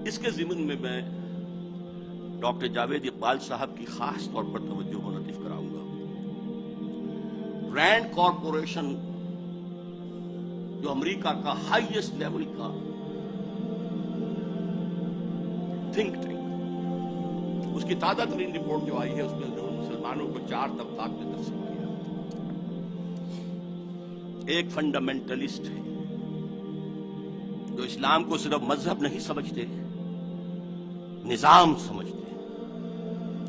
اس کے ضمن میں ڈاکٹر جاوید اقبال صاحب کی خاص طور پر توجہ منعطف کراؤں گا۔ رینڈ کارپوریشن جو امریکہ کا ہائیسٹ لیول کا تھنک ٹینک، اس کی تازہ ترین رپورٹ جو آئی ہے اس میں مسلمانوں کو 4 طبقات میں تقسیم کیا۔ ایک فنڈامنٹلسٹ ہے جو اسلام کو صرف مذہب نہیں سمجھتے، نظام سمجھتے ہیں،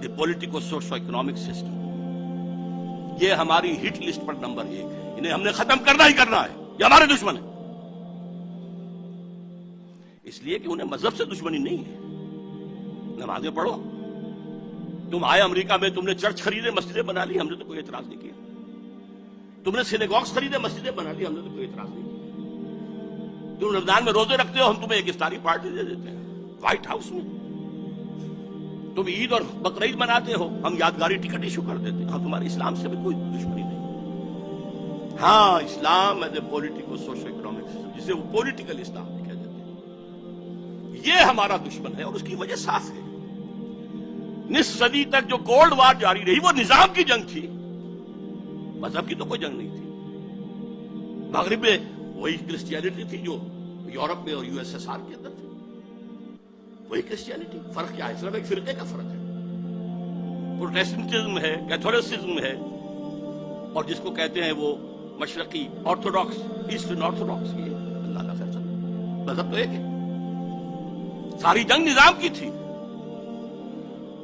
یہ پولیٹیکو سوشو اکنامک سسٹم۔ یہ ہماری ہٹ لسٹ پر نمبر 1 ہے، انہیں ہم نے ختم کرنا ہی کرنا ہے، یہ ہمارے دشمن ہیں۔ اس لیے کہ انہیں مذہب سے دشمنی نہیں ہے، نمازیں پڑھو۔ تم آئے امریکہ میں، تم نے چرچ خریدے، مسجدیں بنا لی، ہم نے تو کوئی اعتراض نہیں کیا۔ تم نے سینیگوگز خریدے، مسجدیں بنا لی، ہم نے تو کوئی اعتراض نہیں کیا۔ تم رمضان میں روزے رکھتے ہو، ہم تمہیں ایک افطاری پارٹی دے دیتے ہیں وائٹ ہاؤس میں۔ تم عید اور بقرعید مناتے ہو، ہم یادگاری ٹکٹ ایشو کر دیتے ہیں۔ ہم تمہارے اسلام سے بھی کوئی دشمنی نہیں۔ ہاں، Islam is a politico socio economic system, جسے وہ پولیٹیکل اسلام بھی کہہ دیتے ہیں، یہ ہمارا دشمن ہے، اور اس کی وجہ صاف ہے۔ نصف صدی تک جو کولڈ وار جاری رہی وہ نظام کی جنگ تھی، مذہب کی تو کوئی جنگ نہیں تھی۔ مغرب میں وہی کرسچینٹی تھی جو یورپ میں اور USSR کے اندر تھی، وہی کرسچینٹی۔ فرق کیا ہے؟ صرف ایک فرقے کا فرق ہے، پروٹیسٹنٹزم ہے، کیتھولسزم ہے، اور جس کو کہتے ہیں وہ مشرقی آرتھوڈاکس، ایسٹرن آرتھوڈاکس، یہ اللہ کا فیصلہ، مذہب تو ایک ہے۔ ساری جنگ نظام کی تھی،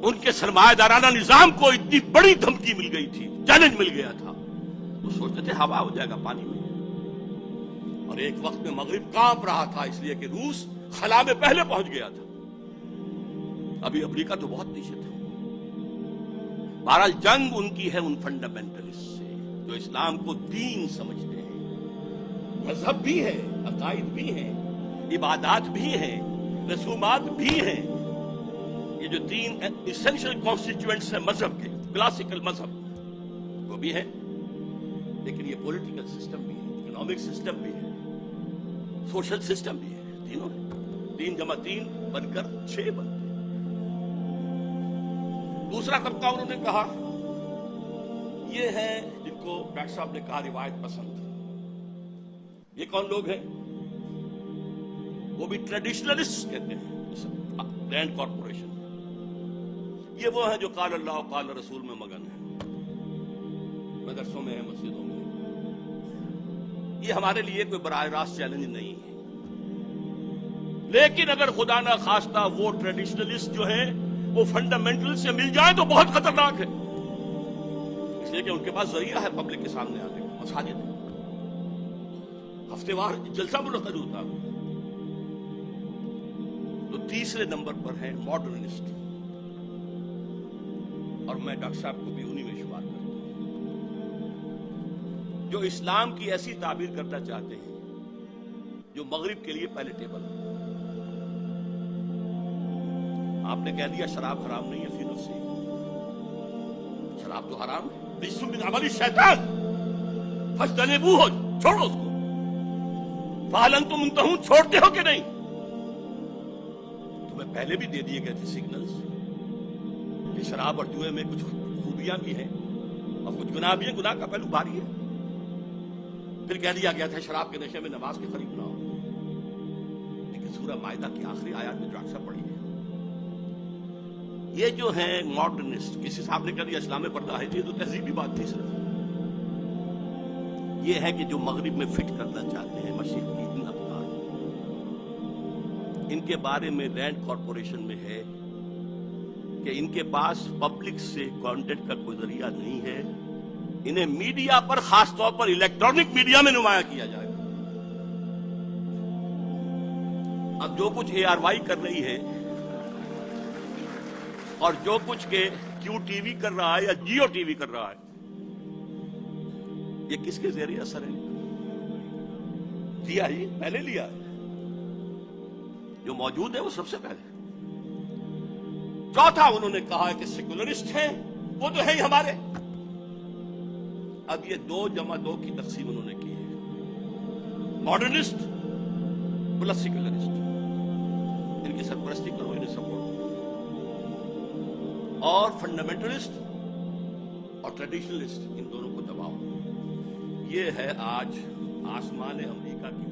ان کے سرمایہ دارانہ نظام کو اتنی بڑی دھمکی مل گئی تھی، چیلنج مل گیا تھا، وہ سوچتے تھے ہوا ہو جائے گا پانی میں۔ اور ایک وقت میں مغرب کانپ رہا تھا، اس لیے کہ روس خلا میں پہلے پہنچ گیا تھا، ابھی امریکہ تو بہت پیچھے تھا۔ بہرحال جنگ ان کی ہے ان فنڈامنٹلسٹ سے جو اسلام کو دین سمجھتے ہیں، مذہب بھی ہے، عقائد بھی ہیں، عبادات بھی ہیں، رسومات بھی ہیں۔ یہ جو 3 ایسنشل کانسٹیٹیوئنٹس ہیں مذہب کے، کلاسیکل مذہب وہ بھی ہیں، لیکن یہ پولیٹیکل سسٹم بھی ہے، اکنامک سسٹم بھی ہے، سوشل سسٹم بھی ہے، تینوں ہیں۔ 3 × 3 بن کر 6 بنتے ہیں۔ دوسرا طبقہ انہوں نے کہا یہ ہے جن کو ڈاکٹر صاحب نے کہا روایت پسند۔ یہ کون لوگ ہیں؟ وہ بھی ٹریڈیشنلسٹ کہتے ہیں رینڈ کارپوریشن۔ یہ وہ ہیں جو قال اللہ و قال رسول میں مگن ہیں، مدرسوں میں ہیں، مسجدوں میں ہیں۔ یہ ہمارے لیے کوئی براہ راست چیلنج نہیں ہے، لیکن اگر خدا نہ خواستہ وہ ٹریڈیشنلسٹ جو ہیں وہ فنڈامنٹل سے مل جائیں تو بہت خطرناک ہے، اس لیے کہ ان کے پاس ذریعہ ہے پبلک کے سامنے آنے کا، مساجد ہے، ہفتے وار جلسہ منعقد ہوتا۔ تو تیسرے نمبر پر ہیں ماڈرنسٹ، اور میں ڈاکٹر صاحب کو بھی انہی میں شمار کرتا ہوں، جو اسلام کی ایسی تعبیر کرنا چاہتے ہیں جو مغرب کے لیے پیلیٹیبل ہے۔ آپ نے کہہ دیا شراب حرام نہیں ہے، فی نفسی شراب تو حرام ہے، رجس من عمل الشیطان فاجتنبوہ، چھوڑو اس کو۔ فہل انتم منتہون، چھوڑتے ہو کہ نہیں؟ تمہیں پہلے بھی دے دیے گئے تھے سگنلز کہ شراب اور جوئے میں کچھ خوبیاں بھی ہیں اور کچھ گناہ بھی ہیں، گناہ کا پہلو بھاری ہے۔ پھر کہہ دیا گیا تھا شراب کے نشے میں نماز کے قریب نہ ہو، لیکن سورہ مائدہ کی آخری آیات میں جو اکثر پڑھی ہے، یہ جو ہیں ماڈرنسٹ، کسی صاحب نے کہہ دیا اسلام میں پردہ ہے، یہ تو تہذیبی بات تھی صرف۔ یہ ہے کہ جو مغرب میں فٹ کرنا چاہتے ہیں مشرق کی ان افکار، ان کے بارے میں رینڈ کارپوریشن میں ہے کہ ان کے پاس پبلک سے کانٹیکٹ کا کوئی ذریعہ نہیں ہے، انہیں میڈیا پر، خاص طور پر الیکٹرانک میڈیا میں نمایاں کیا جائے گا۔ اب جو کچھ ARY کر رہی ہے اور جو کچھ کہ QTV کر رہا ہے یا جیو ٹی وی کر رہا ہے، یہ کس کے ذریعے اثر ہے؟ لیا ہی پہلے لیا ہے، جو موجود ہے وہ سب سے پہلے۔ چوتھا انہوں نے کہا ہے کہ سیکولرسٹ ہیں، وہ تو ہے ہی ہمارے۔ اب یہ 2 × 2 کی تقسیم انہوں نے کی ہے، ماڈرنسٹ پلس سیکولرسٹ۔ ان کی سرپرستی کرو، انہیں سپورٹ، اور فنڈامنٹلسٹ اور ٹریڈیشنلسٹ ان دونوں کو دباؤ. یہ ہے آج آسمان امریکہ کی